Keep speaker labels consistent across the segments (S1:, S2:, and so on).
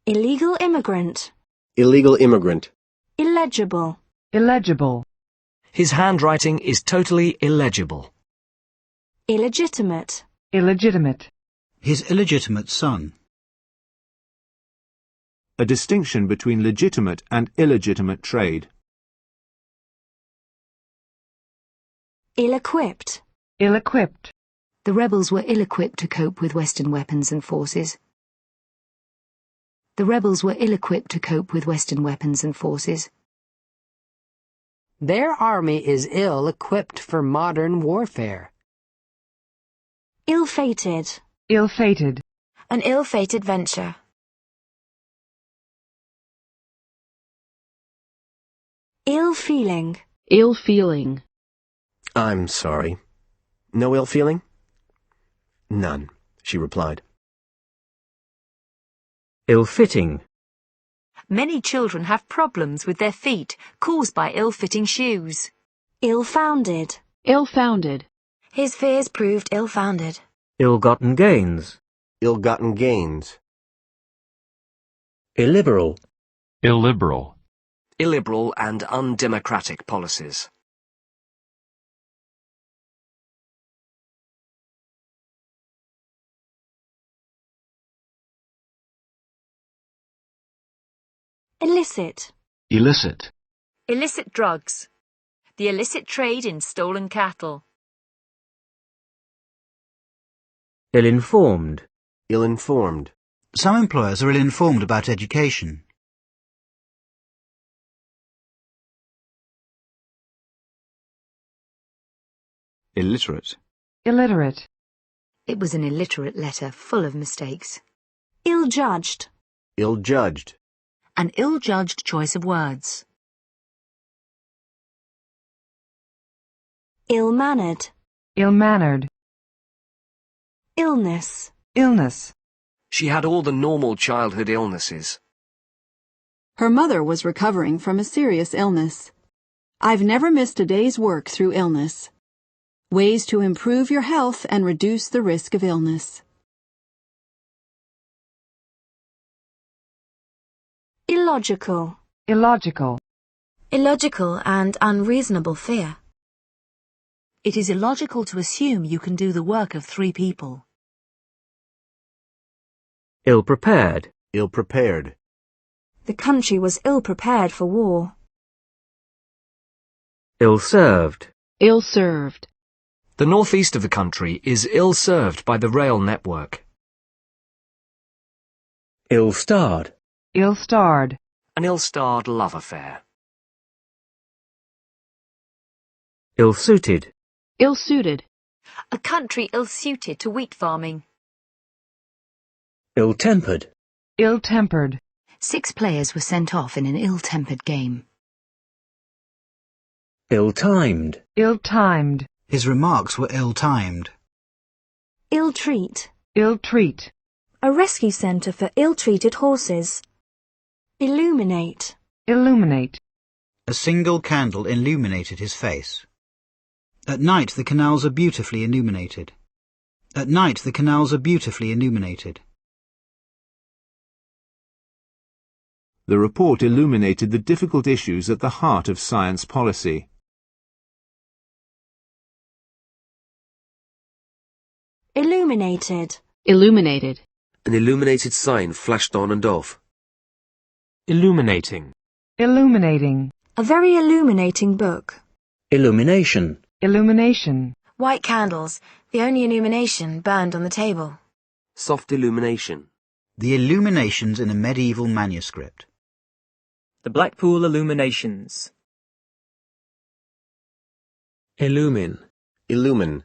S1: Illegal immigrant.
S2: Illegal immigrant.
S1: Illegible.
S3: Illegible.
S4: His handwriting is totally illegible.
S1: Illegitimate.
S3: Illegitimate.
S5: His illegitimate son.
S6: A distinction between legitimate and illegitimate trade.
S1: Ill-equipped.
S3: Ill-equipped.
S7: The rebels were ill-equipped to cope with Western weapons and forces. The rebels were ill-equipped to cope with Western weapons and forces.
S8: Their army is ill-equipped for modern warfare.
S1: Ill-fated.
S3: Ill-fated.
S9: An ill-fated venture.
S1: Ill-feeling.
S7: Ill-feeling.
S2: I'm sorry. No ill feeling? None, she replied.
S4: Ill-fitting.
S9: Many children have problems with their feet caused by ill-fitting shoes.
S1: Ill-founded.
S7: Ill-founded.
S9: His fears proved ill-founded.
S4: Ill-gotten gains.
S2: Ill-gotten gains.
S4: Illiberal.
S10: Illiberal.
S4: Illiberal and undemocratic policies.
S1: Illicit.
S10: Illicit.
S9: Illicit drugs. The illicit trade in stolen cattle.
S4: Ill-informed.
S2: Ill-informed.
S5: Some employers are ill-informed about education.
S6: Illiterate.
S3: Illiterate.
S7: It was an illiterate letter full of mistakes.
S1: Ill-judged.
S2: Ill-judged.
S7: An ill-judged choice of words.
S1: Ill-mannered.
S3: Ill-mannered.
S1: Illness.
S3: Illness.
S4: She had all the normal childhood illnesses.
S11: Her mother was recovering from a serious illness. I've never missed a day's work through illness. Ways to improve your health and reduce the risk of illness.
S1: Illogical.
S3: Illogical.
S9: Illogical and unreasonable fear.
S7: It is illogical to assume you can do the work of 3 people.
S4: Ill-prepared.
S2: Ill-prepared.
S1: The country was ill-prepared for war.
S4: Ill-served.
S7: Ill-served.
S4: The northeast of the country is ill-served by the rail network. Ill-starred.
S3: Ill-starred.
S4: An ill-starred love affair. Ill-suited.
S7: Ill-suited.
S9: A country ill-suited to wheat farming.
S4: Ill-tempered.
S3: Ill-tempered.
S7: 6 players were sent off in an ill-tempered game.
S4: Ill-timed.
S3: Ill-timed.
S5: His remarks were ill-timed.
S1: Ill-treat.
S3: Ill-treat.
S1: A rescue centre for ill-treated horses. Illuminate.
S3: Illuminate.
S5: A single candle illuminated his face. At night the canals are beautifully illuminated. At night the canals are beautifully illuminated.
S6: The report illuminated the difficult issues at the heart of science policy.
S1: Illuminated.
S7: Illuminated.
S2: An illuminated sign flashed on and off.
S4: Illuminating.
S3: Illuminating.
S1: A very illuminating book.
S4: Illumination.
S3: Illumination.
S9: White candles, the only illumination burned on the table.
S2: Soft illumination.
S5: The illuminations in a medieval manuscript.
S12: The Blackpool Illuminations.
S4: Illumine.
S2: Illumine.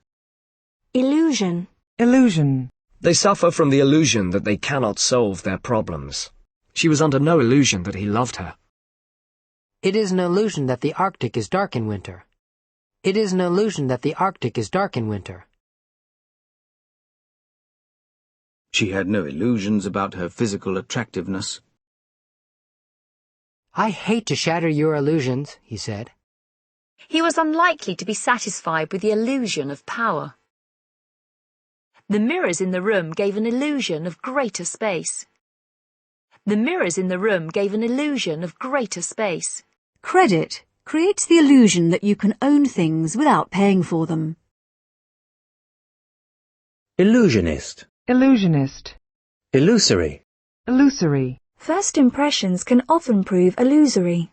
S1: Illusion.
S3: Illusion.
S4: They suffer from the illusion that they cannot solve their problems. She was under no illusion that he loved her.
S8: It is an illusion that the Arctic is dark in winter. It is an illusion that the Arctic is dark in winter.
S13: She had no illusions about her physical attractiveness.
S8: I hate to shatter your illusions, he said.
S9: He was unlikely to be satisfied with the illusion of power. The mirrors in the room gave an illusion of greater space. The mirrors in the room gave an illusion of greater space.
S14: Credit creates the illusion that you can own things without paying for them.
S15: Illusionist.
S3: Illusionist.
S15: Illusory.
S3: Illusory.
S1: First impressions can often prove illusory.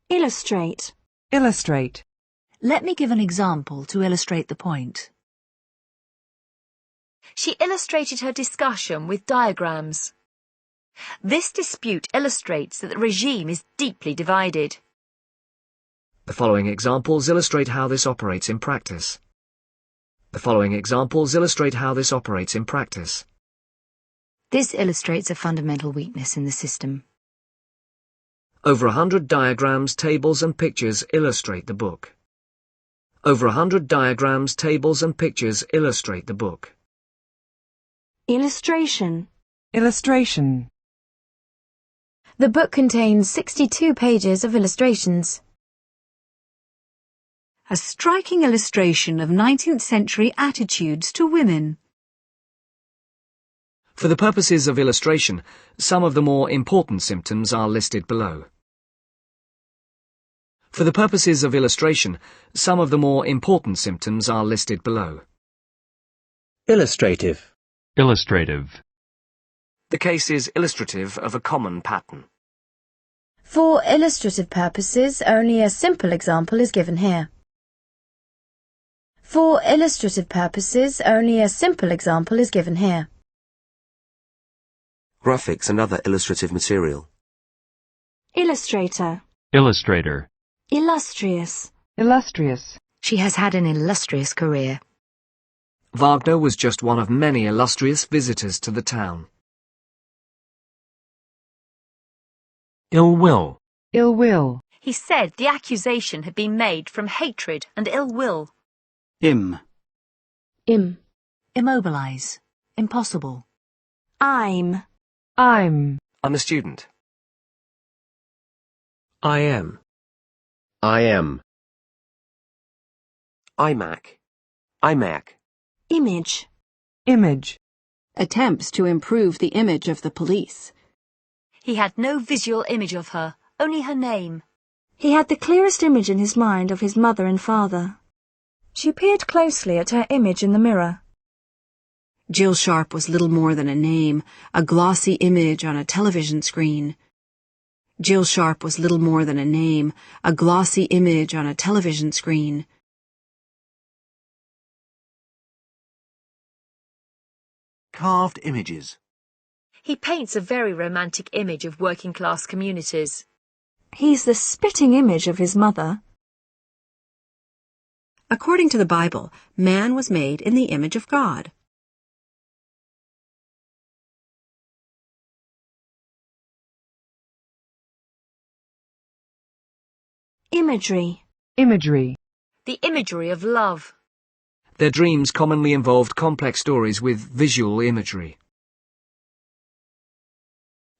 S14: Illustrate.
S3: Illustrate.
S16: Let me give an example to illustrate the point.
S9: She illustrated her discussion with diagrams. This dispute illustrates that the regime is deeply divided.
S4: The following examples illustrate how this operates in practice. The following examples illustrate how this operates in practice.
S7: This illustrates a fundamental weakness in the system.
S4: Over 100 diagrams, tables and pictures illustrate the book. Over 100 diagrams, tables and pictures illustrate the book.
S14: Illustration.
S3: Illustration.
S17: The book contains 62 pages of illustrations.
S14: A striking illustration of 19th century attitudes to women.
S4: For the purposes of illustration, some of the more important symptoms are listed below. For the purposes of illustration, some of the more important symptoms are listed below.
S15: Illustrative.
S10: Illustrative.
S4: The case is illustrative of a common pattern.
S17: For illustrative purposes, only a simple example is given here. For illustrative purposes, only a simple example is given here.
S2: Graphics and other illustrative material.
S14: Illustrator.
S10: Illustrator.
S14: Illustrious.
S3: Illustrious.
S7: She has had an illustrious career.
S4: Wagner was just one of many illustrious visitors to the town.
S10: Ill will.
S3: Ill will.
S9: He said the accusation had been made from hatred and ill will.
S5: Im.
S16: Immobilize. Impossible.
S14: I'm.
S3: I'm
S4: a student.
S15: I am.
S2: I am. iMac.
S14: Image.
S3: image.
S11: Attempts to improve the image of the police.
S9: He had no visual image of her, only her name.
S1: He had the clearest image in his mind of his mother and father. She peered closely at her image in the mirror.
S11: Jill Sharp was little more than a name, a glossy image on a television screen. Jill Sharp was little more than a name, a glossy image on a television screen.
S18: Carved images.
S9: He paints a very romantic image of working-class communities.
S1: He's the spitting image of his mother.
S11: According to the Bible, man was made in the image of God.
S1: Imagery.
S3: Imagery.
S9: The imagery of love.
S4: Their dreams commonly involved complex stories with visual imagery.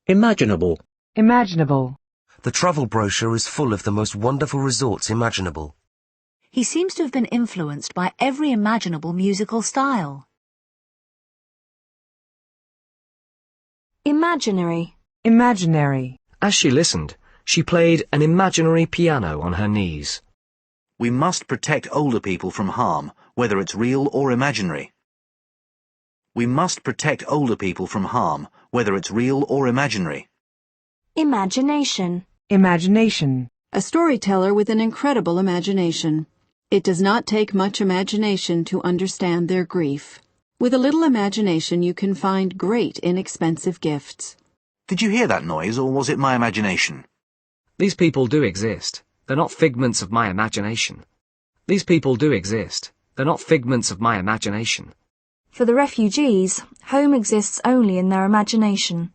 S15: Imaginable.
S3: Imaginable.
S2: The travel brochure is full of the most wonderful resorts imaginable.
S16: He seems to have been influenced by every imaginable musical style.
S1: Imaginary.
S3: Imaginary.
S4: As she listened, she played an imaginary piano on her knees.
S18: We must protect older people from harm, whether it's real or imaginary. We must protect older people from harm, whether it's real or imaginary.
S1: Imagination.
S3: Imagination.
S11: A storyteller with an incredible imagination. It does not take much imagination to understand their grief. With a little imagination you can find great inexpensive gifts.
S18: Did you hear that noise, or was it my imagination?
S4: These people do exist. They're not figments of my imagination. These people do exist. They're not figments of my imagination.
S1: For the refugees, home exists only in their imagination.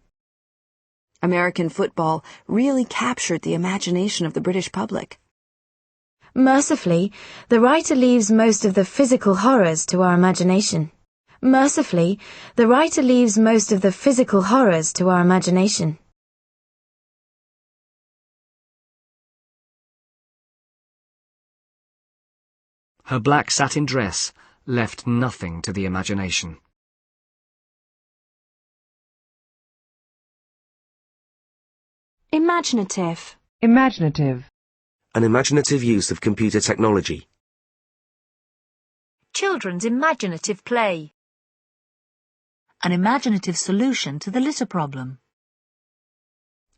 S11: American football really captured the imagination of the British public.
S17: Mercifully, the writer leaves most of the physical horrors to our imagination. Mercifully, the writer leaves most of the physical horrors to our imagination.
S4: Her black satin dress left nothing to the imagination.
S1: Imaginative.
S3: Imaginative.
S2: An imaginative use of computer technology.
S9: Children's imaginative play.
S16: An imaginative solution to the litter problem.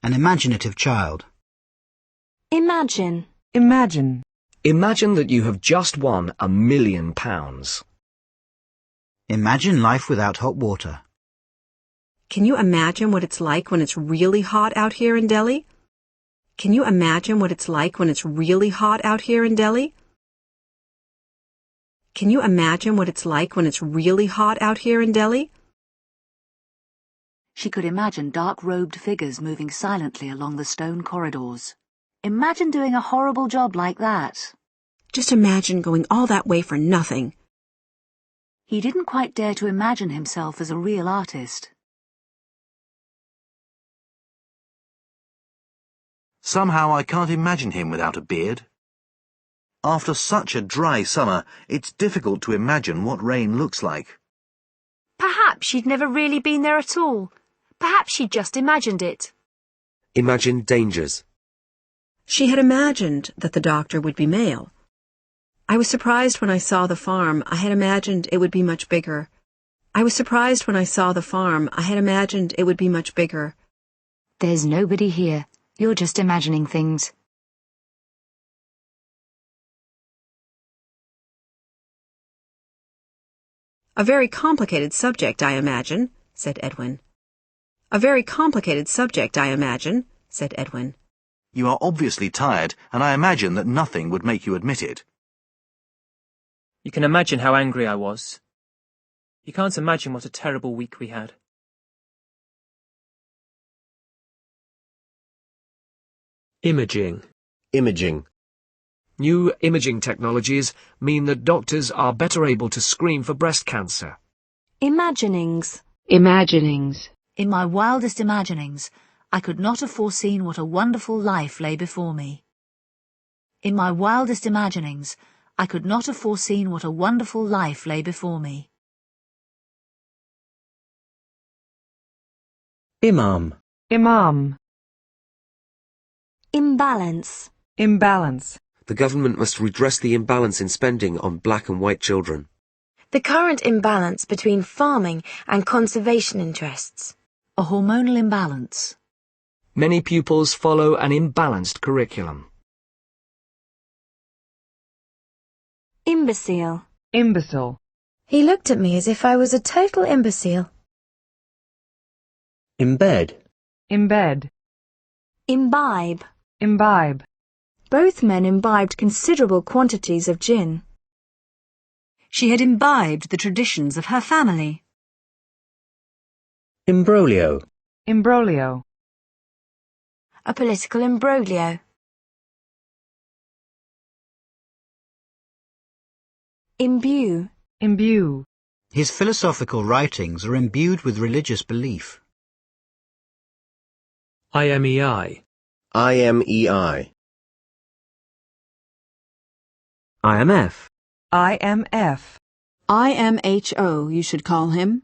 S5: An imaginative child.
S1: Imagine.
S3: Imagine.
S4: Imagine that you have just won £1 million.
S5: Imagine life without hot water.
S11: Can you imagine what it's like when it's really hot out here in Delhi? Can you imagine what it's like when it's really hot out here in Delhi? Can you imagine what it's like when it's really hot out here in Delhi?
S16: She could imagine dark-robed figures moving silently along the stone corridors. Imagine doing a horrible job like that.
S11: Just imagine going all that way for nothing.
S16: He didn't quite dare to imagine himself as a real artist.
S18: Somehow I can't imagine him without a beard. After such a dry summer, it's difficult to imagine what rain looks like.
S9: Perhaps she'd never really been there at all. Perhaps she'd just imagined it.
S2: Imagine dangers.
S11: She had imagined that the doctor would be male. I was surprised when I saw the farm. I had imagined it would be much bigger. I was surprised when I saw the farm. I had imagined it would be much bigger.
S7: There's nobody here. You're just imagining things.
S11: A very complicated subject, I imagine, said Edwin. A very complicated subject, I imagine, said Edwin.
S18: You are obviously tired, and I imagine that nothing would make you admit it.
S12: You can imagine how angry I was. You can't imagine what a terrible week we had.
S15: Imaging.
S2: Imaging.
S4: New imaging technologies mean that doctors are better able to screen for breast cancer.
S1: Imaginings.
S7: Imaginings.
S16: In my wildest imaginings, I could not have foreseen what a wonderful life lay before me. In my wildest imaginings, I could not have foreseen what a wonderful life lay before me.
S15: Imam.
S3: Imam.
S1: Imbalance.
S3: Imbalance.
S2: The government must redress the imbalance in spending on black and white children.
S17: The current imbalance between farming and conservation interests.
S16: A hormonal imbalance.
S4: Many pupils follow an imbalanced curriculum.
S1: Imbecile.
S3: Imbecile.
S17: He looked at me as if I was a total imbecile.
S15: Embed.
S3: Embed.
S1: Imbibe.
S3: Imbibe.
S1: Both men imbibed considerable quantities of gin.
S14: She had imbibed the traditions of her family.
S15: Imbroglio.
S3: Imbroglio.
S17: A political imbroglio.
S1: Imbue.
S3: Imbue.
S5: His philosophical writings are imbued with religious belief.
S15: IMEI.
S2: IMEI.
S15: IMF.
S3: IMF.
S11: IMHO, you should call him.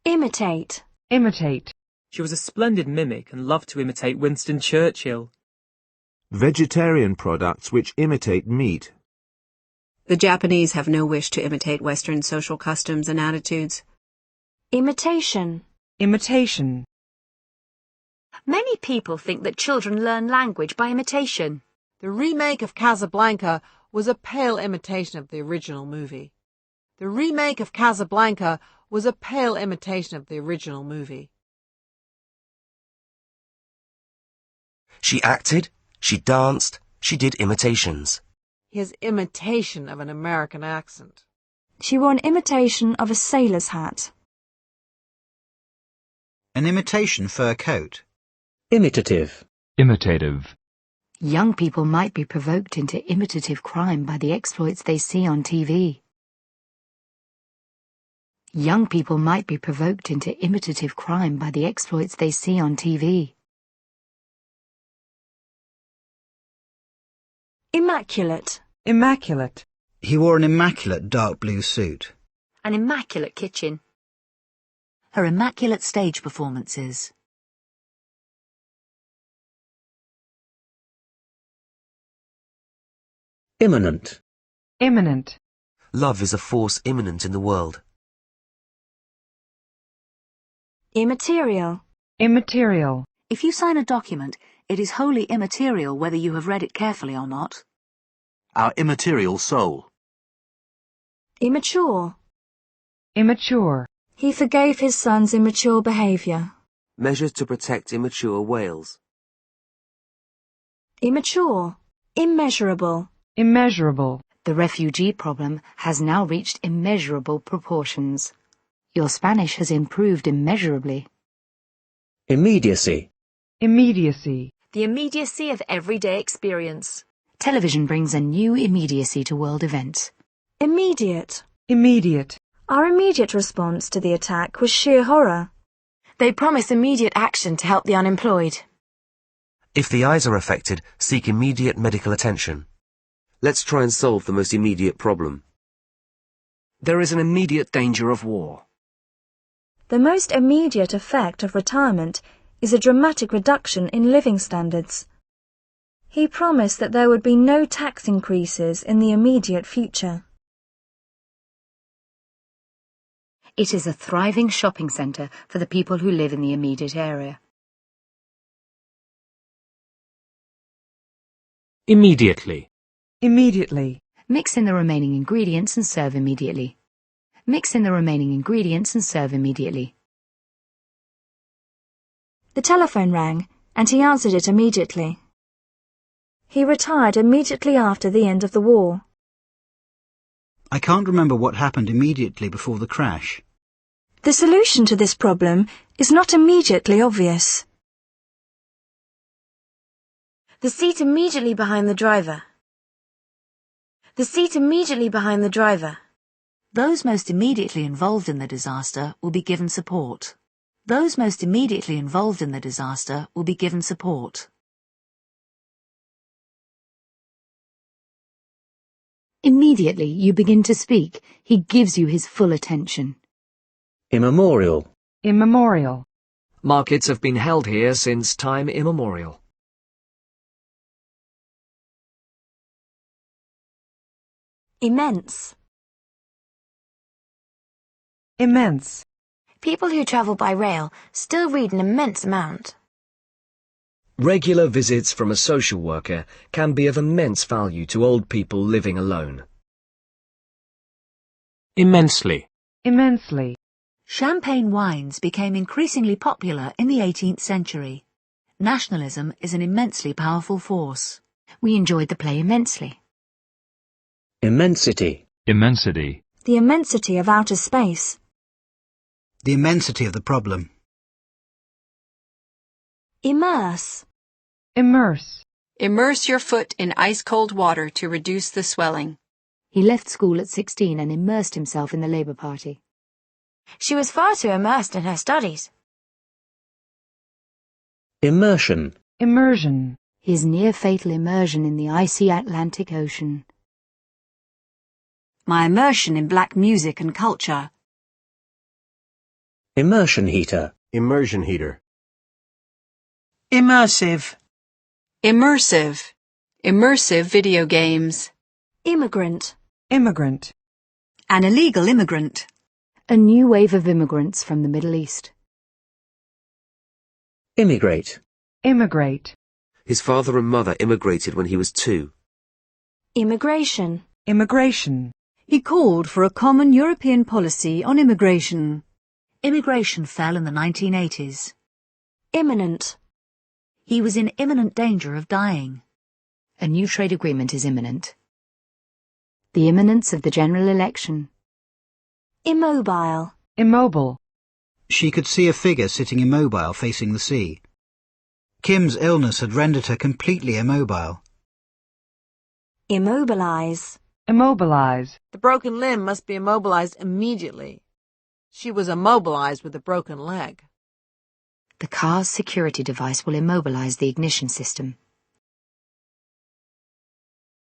S1: Imitate.
S3: Imitate.
S12: She was a splendid mimic and loved to imitate Winston Churchill.
S6: Vegetarian products which imitate meat.
S11: The Japanese have no wish to imitate Western social customs and attitudes.
S1: Imitation.
S3: Imitation.
S9: Many people think that children learn language by imitation.
S19: The remake of Casablanca was a pale imitation of the original movie. The remake of Casablanca was a pale imitation of the original movie.
S2: She acted, she danced, she did imitations.
S19: His imitation of an American accent.
S1: She wore an imitation of a sailor's hat.
S5: An imitation fur coat.
S15: Imitative.
S10: Imitative.
S7: Young people might be provoked into imitative crime by the exploits they see on TV. Young people might be provoked into imitative crime by the exploits they see on TV.
S1: Immaculate.
S3: Immaculate.
S5: He wore an immaculate dark blue suit.
S9: An immaculate kitchen.
S16: her immaculate stage performances.
S15: Imminent.
S3: Imminent.
S2: Love is a force imminent in the world.
S1: Immaterial.
S3: Immaterial.
S16: If you sign a document, it is wholly immaterial whether you have read it carefully or not.
S18: Our immaterial soul.
S1: Immature.
S3: Immature.
S1: He forgave his son's immature behaviour.
S2: Measures to protect immature whales.
S1: Immature. Immeasurable.
S3: Immeasurable.
S7: The refugee problem has now reached immeasurable proportions. Your Spanish has improved immeasurably.
S15: Immediacy.
S3: Immediacy.
S9: The immediacy of everyday experience.
S7: Television brings a new immediacy to world events.
S1: Immediate.
S3: Immediate.
S1: Our immediate response to the attack was sheer horror.
S17: They promise immediate action to help the unemployed.
S2: If the eyes are affected, seek immediate medical attention. Let's try and solve the most immediate problem.
S4: There is an immediate danger of war.
S1: The most immediate effect of retirement is a dramatic reduction in living standards. He promised that there would be no tax increases in the immediate future.
S7: It is a thriving shopping centre for the people who live in the immediate area.
S10: Immediately.
S3: Immediately.
S7: Mix in the remaining ingredients and serve immediately. Mix in the remaining ingredients and serve immediately.
S1: The telephone rang, and he answered it immediately. He retired immediately after the end of the war.
S5: I can't remember what happened immediately before the crash.
S1: The solution to this problem is not immediately obvious.
S17: The seat immediately behind the driver. The seat immediately behind the driver.
S16: Those most immediately involved in the disaster will be given support. Those most immediately involved in the disaster will be given support.
S7: Immediately you begin to speak, he gives you his full attention.
S15: Immemorial.
S3: Immemorial.
S4: Markets have been held here since time immemorial.
S1: Immense.
S3: Immense.
S17: People who travel by rail still read an immense amount.
S4: Regular visits from a social worker can be of immense value to old people living alone.
S10: Immensely.
S3: Immensely.
S16: Champagne wines became increasingly popular in the 18th century. Nationalism is an immensely powerful force.
S7: We enjoyed the play immensely.
S15: Immensity.
S10: Immensity.
S1: The immensity of outer space.
S5: The immensity of the problem.
S1: Immerse.
S3: Immerse.
S11: Immerse your foot in ice-cold water to reduce the swelling.
S7: He left school at 16 and immersed himself in the Labour Party.
S17: She was far too immersed in her studies.
S15: Immersion.
S3: Immersion.
S7: His near-fatal immersion in the icy Atlantic Ocean.
S14: My immersion in black music and culture.
S15: Immersion heater.
S18: Immersion heater.
S11: Immersive. Immersive. Immersive video games.
S1: Immigrant.
S3: Immigrant.
S14: An illegal immigrant.
S7: A new wave of immigrants from the Middle East.
S15: Immigrate.
S3: Immigrate.
S2: His father and mother immigrated when he was 2.
S1: Immigration.
S3: Immigration.
S14: He called for a common European policy on immigration.
S16: Immigration fell in the 1980s.
S1: Imminent.
S16: He was in imminent danger of dying.
S7: A new trade agreement is imminent. The imminence of the general election.
S1: Immobile.
S3: Immobile.
S5: She could see a figure sitting immobile facing the sea. Kim's illness had rendered her completely immobile.
S1: Immobilize.
S3: Immobilize.
S19: The broken limb must be immobilized immediately. She was immobilized with a broken leg.
S7: The car's security device will immobilize the ignition system.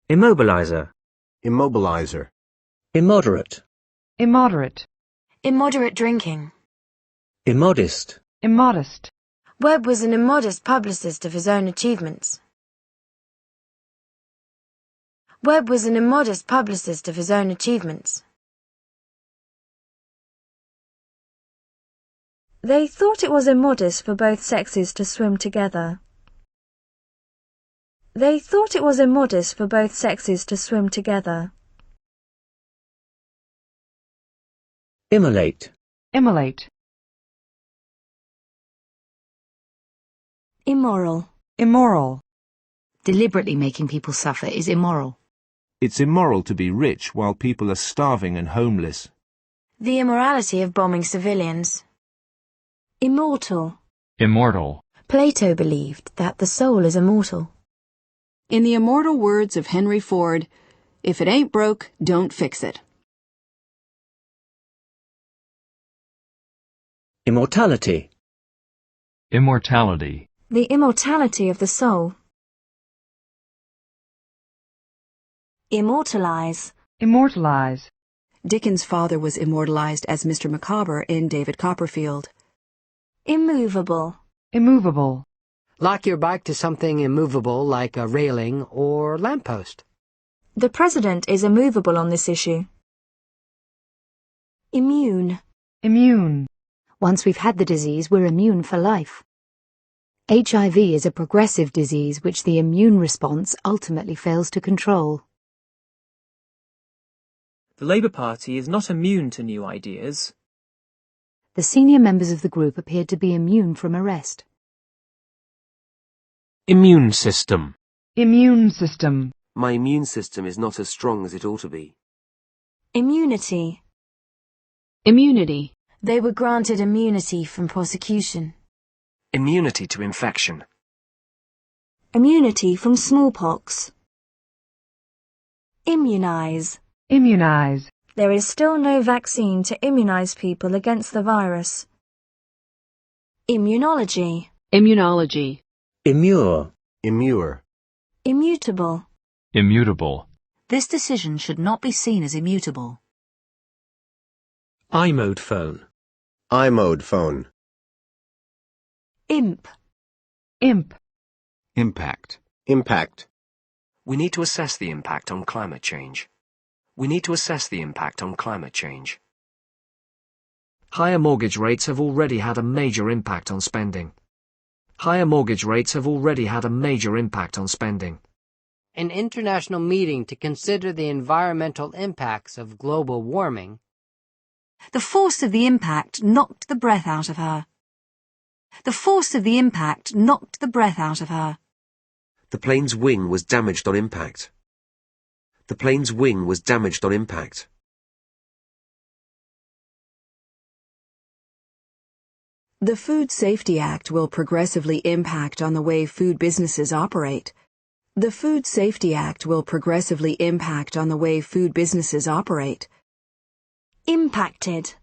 S15: Immobilizer.
S18: Immobilizer.
S15: Immoderate.
S3: Immoderate.
S17: Immoderate drinking.
S15: Immodest.
S3: Immodest.
S17: Webb was an immodest publicist of his own achievements. Webb was an immodest publicist of his own achievements.
S1: They thought it was immodest for both sexes to swim together. They thought it was immodest for both sexes to swim together.
S15: Immolate.
S3: Immolate.
S14: Immoral.
S3: Immoral.
S16: Deliberately making people suffer is immoral.
S6: It's immoral to be rich while people are starving and homeless.
S17: The immorality of bombing civilians.
S14: Immortal.
S10: Immortal.
S17: Plato believed that the soul is immortal.
S11: In the immortal words of Henry Ford, if it ain't broke, don't fix it.
S15: Immortality.
S10: Immortality.
S1: The immortality of the soul.
S14: Immortalize.
S3: Immortalize.
S11: Dickens' father was immortalized as Mr. Micawber in David Copperfield.
S14: Immovable.
S3: Immovable.
S8: Lock your bike to something immovable like a railing or lamppost.
S1: The President is immovable on this issue.
S14: Immune.
S3: Immune.
S7: Once we've had the disease, we're immune for life. HIV is a progressive disease which the immune response ultimately fails to control.
S12: The Labour Party is not immune to new ideas.
S7: The senior members of the group appeared to be immune from arrest.
S10: Immune system.
S3: Immune system.
S2: My immune system is not as strong as it ought to be.
S14: Immunity.
S11: Immunity.
S17: They were granted immunity from prosecution.
S4: Immunity to infection.
S14: Immunity from smallpox. Immunize.
S3: Immunize.
S1: There is still no vaccine to immunize people against the virus.
S14: Immunology.
S11: Immunology.
S15: Immure.
S2: Immure.
S14: Immutable.
S10: Immutable.
S16: This decision should not be seen as immutable.
S4: I-mode phone.
S2: I-mode phone.
S14: Imp.
S3: Imp.
S13: Impact.
S2: Impact.
S4: We need to assess the impact on climate change. We need to assess the impact on climate change. Higher mortgage rates have already had a major impact on spending. Higher mortgage rates have already had a major impact on spending.
S8: An international meeting to consider the environmental impacts of global warming.
S16: The force of the impact knocked the breath out of her. The force of the impact knocked the breath out of her.
S2: The plane's wing was damaged on impact. The plane's wing was damaged on impact.
S11: The Food Safety Act will progressively impact on the way food businesses operate. The Food Safety Act will progressively impact on the way food businesses operate.
S14: Impacted.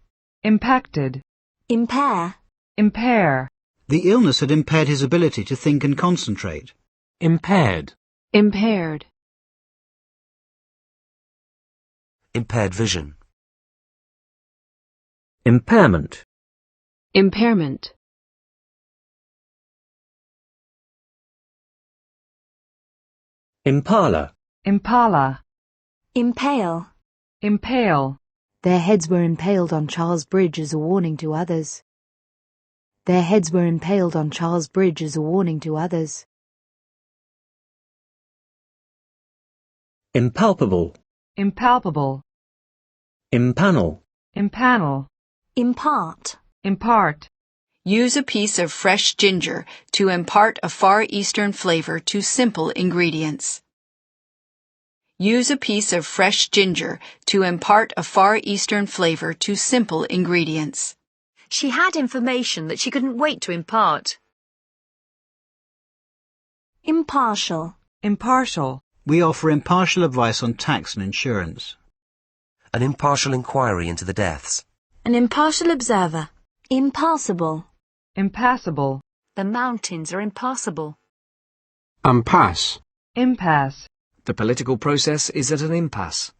S3: Impacted.
S14: Impair.
S3: Impair.
S5: The illness had impaired his ability to think and concentrate.
S10: Impaired.
S11: Impaired.
S2: Impaired vision.
S15: Impairment.
S11: Impairment.
S15: Impala.
S3: Impala.
S14: Impale.
S3: Impale.
S7: Their heads were impaled on Charles Bridge as a warning to others. Their heads were impaled on Charles Bridge as a warning to others.
S15: Impalpable.
S3: Impalpable.
S15: Impanel.
S3: Impanel.
S14: Impart.
S3: Impart.
S11: Use a piece of fresh ginger to impart a Far Eastern flavor to simple ingredients. Use a piece of fresh ginger to impart a Far Eastern flavor to simple ingredients.
S9: She had information that she couldn't wait to impart.
S14: Impartial.
S3: Impartial.
S5: We offer impartial advice on tax and insurance.
S2: An impartial inquiry into the deaths.
S1: An impartial observer.
S14: Impassable.
S3: Impassable.
S9: The mountains are impassable.
S10: Impasse.
S3: Impasse.
S4: The political process is at an impasse.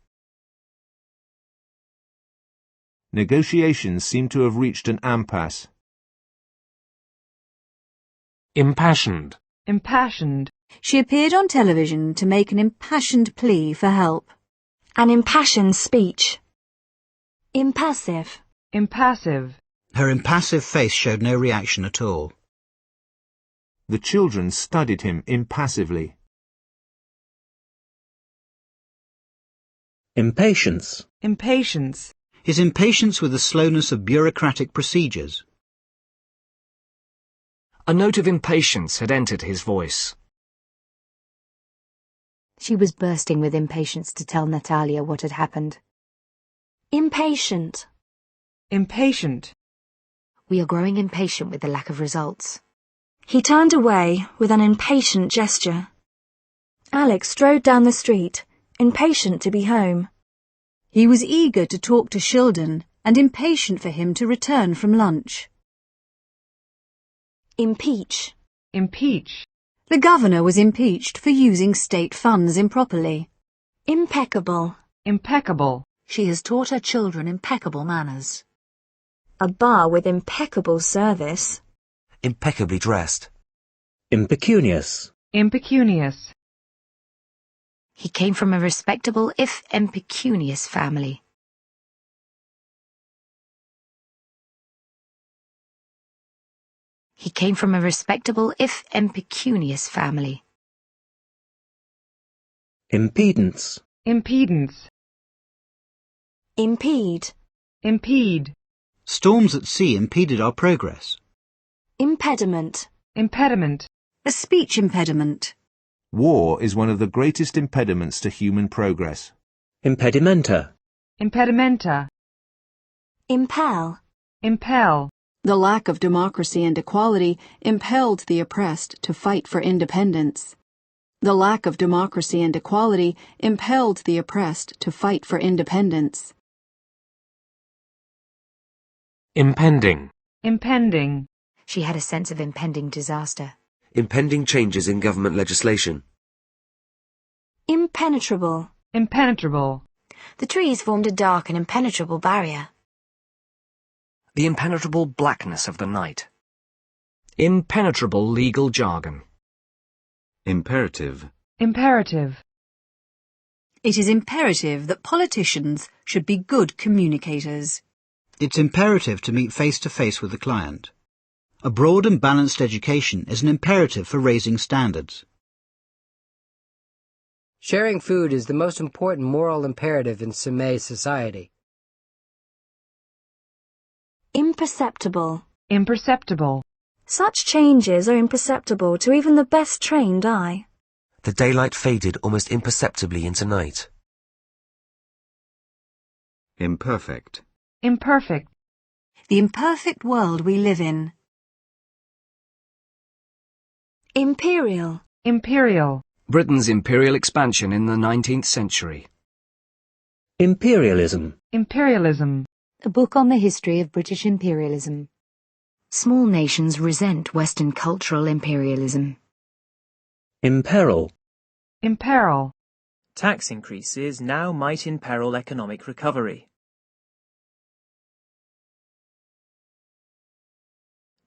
S6: Negotiations seem to have reached an impasse.
S10: Impassioned.
S3: Impassioned.
S14: She appeared on television to make an impassioned plea for help.
S1: An impassioned speech. Impassive.
S3: Impassive.
S5: Her impassive face showed no reaction at all.
S6: The children studied him impassively.
S15: Impatience.
S3: Impatience.
S5: His impatience with the slowness of bureaucratic procedures.
S4: A note of impatience had entered his voice.
S7: She was bursting with impatience to tell Natalia what had happened.
S1: Impatient.
S3: Impatient.
S7: We are growing impatient with the lack of results.
S1: He turned away with an impatient gesture. Alex strode down the street, impatient to be home.
S14: He was eager to talk to Shildon and impatient for him to return from lunch.
S1: Impeach.
S3: Impeach.
S14: The governor was impeached for using state funds improperly.
S1: Impeccable.
S3: Impeccable.
S16: She has taught her children impeccable manners.
S1: A bar with impeccable service.
S2: Impeccably dressed.
S15: Impecunious.
S3: Impecunious.
S7: He came from a respectable, if impecunious, family. He came from a respectable, if impecunious, family.
S15: Impedance.
S3: Impedance.
S1: Impede.
S3: Impede.
S5: Storms at sea impeded our progress.
S1: Impediment.
S3: Impediment.
S14: A speech impediment.
S6: War is one of the greatest impediments to human progress.
S15: Impedimenta.
S3: Impedimenta.
S1: Impel.
S3: Impel.
S11: The lack of democracy and equality impelled the oppressed to fight for independence. The lack of democracy and equality impelled the oppressed to fight for independence.
S10: Impending.
S3: Impending.
S7: She had a sense of impending disaster.
S2: Impending changes in government legislation.
S1: Impenetrable.
S3: Impenetrable.
S17: The trees formed a dark and impenetrable barrier.
S4: The impenetrable blackness of the night. Impenetrable legal jargon.
S13: Imperative.
S3: Imperative.
S14: It is imperative that politicians should be good communicators.
S5: It's imperative to meet face to face with the client. A broad and balanced education is an imperative for raising standards.
S8: Sharing food is the most important moral imperative in Sume society.
S1: Imperceptible.
S3: Imperceptible.
S1: Such changes are imperceptible to even the best trained eye.
S2: The daylight faded almost imperceptibly into night.
S13: Imperfect.
S3: Imperfect.
S14: The imperfect world we live in.
S1: Imperial.
S3: Imperial.
S4: Britain's imperial expansion in the 19th century.
S15: Imperialism.
S3: Imperialism.
S7: A book on the history of British imperialism. Small nations resent Western cultural imperialism.
S15: Imperil.
S3: Imperil.
S12: Tax increases now might imperil economic recovery.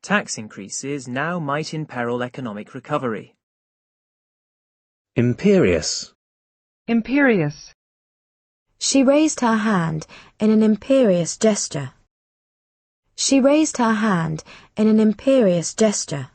S12: Tax increases now might imperil economic recovery.
S15: Imperious.
S3: Imperious.
S17: She raised her hand in an imperious gesture. She raised her hand in an imperious gesture.